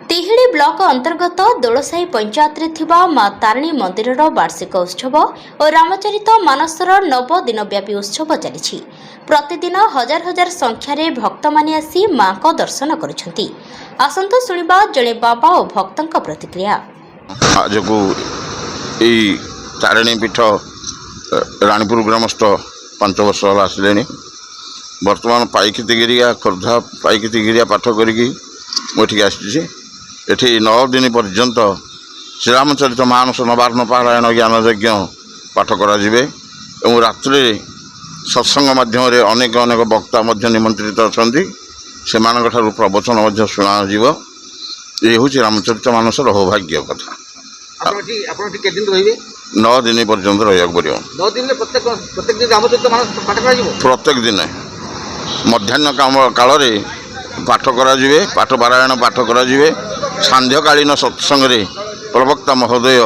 तिहिड़ी block अंतर्गत दोलसाही पंचायत रे थिबा मां तारिणी मंदिर वार्षिक उत्सव और रामचरित मानसर 9 दिन व्यापी उत्सव चली। प्रतिदिन हजार हजार संख्यार भक्त माने आसी मां को दर्शन करुछंती। आसंत सुनिबा जणे बाबा और भक्तों प्रतिक्रिया। आज को तारिणी पीठ रानीपुर ग्रामस्थ 5 वर्ष आसिले। बर्तमान पाइकितिगिरिया खोर्धा पाइकितिगिरिया पाठ करी मुझे आसी। एठी 9 दिन पर्यंत श्रीरामचरित मानस नवार्ण पारायण ज्ञान यज्ञ पाठ करा जिवे एवं रात्रि सत्संग माध्यम अनेक अनेक वक्ता निमंत्रित अच्छा से प्रवचन शुणा ये हूँ रामचरित मानसर सौभाग्य कथा। 9 दिन पर्यंत रहा पड़ो। प्रत्येक दिन मध्याह्न काल पाठ करा पाठ पारायण पाठ करा सांध्यकालीन सत्संग प्रवक्ता महोदय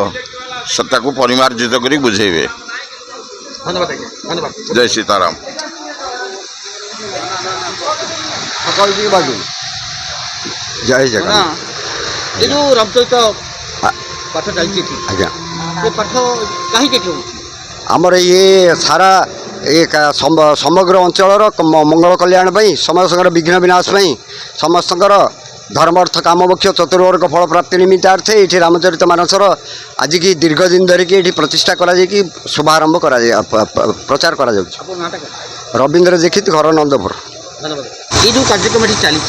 सत्ता परिमार्जित कर बुझेबे। जय सीताराम। जय जगन्नाथ। ये जो रामचरित पाठ चलती आज्ञा ये पाठ कहीं आमर ये सारा एक समग्र अंचल मंगल कल्याण समस्त विघ्न विनाश समस्त धर्म अर्थ काम मोक्ष चतुर्वर्ग फल प्राप्ति निमित्तार्थे ये रामचरित मानसर आज की दीर्घ दिन धरिकी ये प्रतिष्ठा करा शुभारंभ करा प्रचार करा रवींद्र दीक्षित घर नंदपुर। ये जो कार्यक्रम चली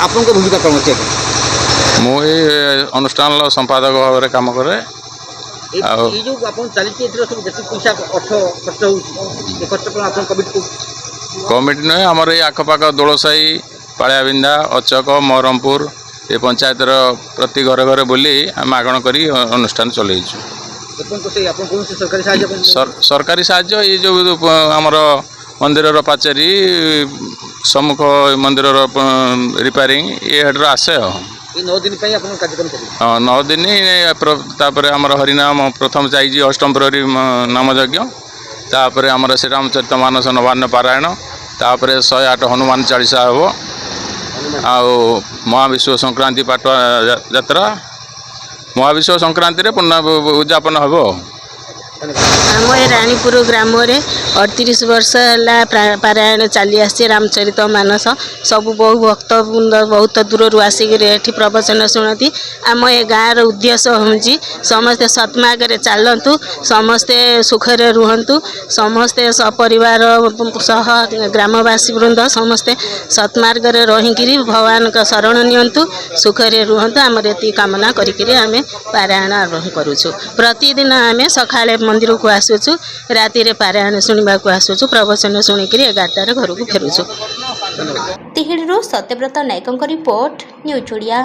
आपन भूमिका कौन अच्छे? मुझे अनुष्ठान संपादक भाव में काम करे। ये जो आपन चली सब जति पैसा अर्थ खर्च होउची खर्च कोन आपन कमिटी न हमर ए आखपाख दोलसाही पालियाबिंदा अचक महरमपुर ये पंचायत प्रति घर घर बोली मागण करी अनुष्ठान चलैछु। सरकारी साहाय्य ये जो आमर मंदिर पाचेरी सम्मुख मंदिर रिपेयरिंग ये हेड आसे। 9 दिन कार्यक्रम हाँ 9 दिन आमर हरिनाम प्रथम चाहिए अष्टम प्रहरी नाम यज्ञ तापर आमर श्री रामचरित मानस नवान्न पारायण तापर 108 हनुमान चालीसा हम आओ महाविश्व संक्रांति पाठ यात्रा महाविश्व संक्रांति उद्यापन हम। आम रानीपुर ग्राम 38 वर्ष है पारायण चली आसी रामचरित मानस सबू बहु भक्त बहुत दूर आसिक प्रवचन शुणती। आम ए गाँव उद्देश्य हूँ समस्ते सत्मार्ग चलतु समस्ते सुखरे रुहतु समस्ते सपरिवार सह ग्रामवासी वृंद समस्ते सत्मार्ग रहीकि भगवान का शरण नियंतु सुखरे रुहतु आम ये कामना करें आम पारायण आरंभ करुचु। प्रतिदिन आम सकाଳେ मंदिर को आसुचु राति रे पारायण शुणा को आसुचु प्रवचन शुणिक 11 घर को फेरुचु। तिहिड़ी सत्यव्रत नायकों रिपोर्ट न्यूज ओडिया।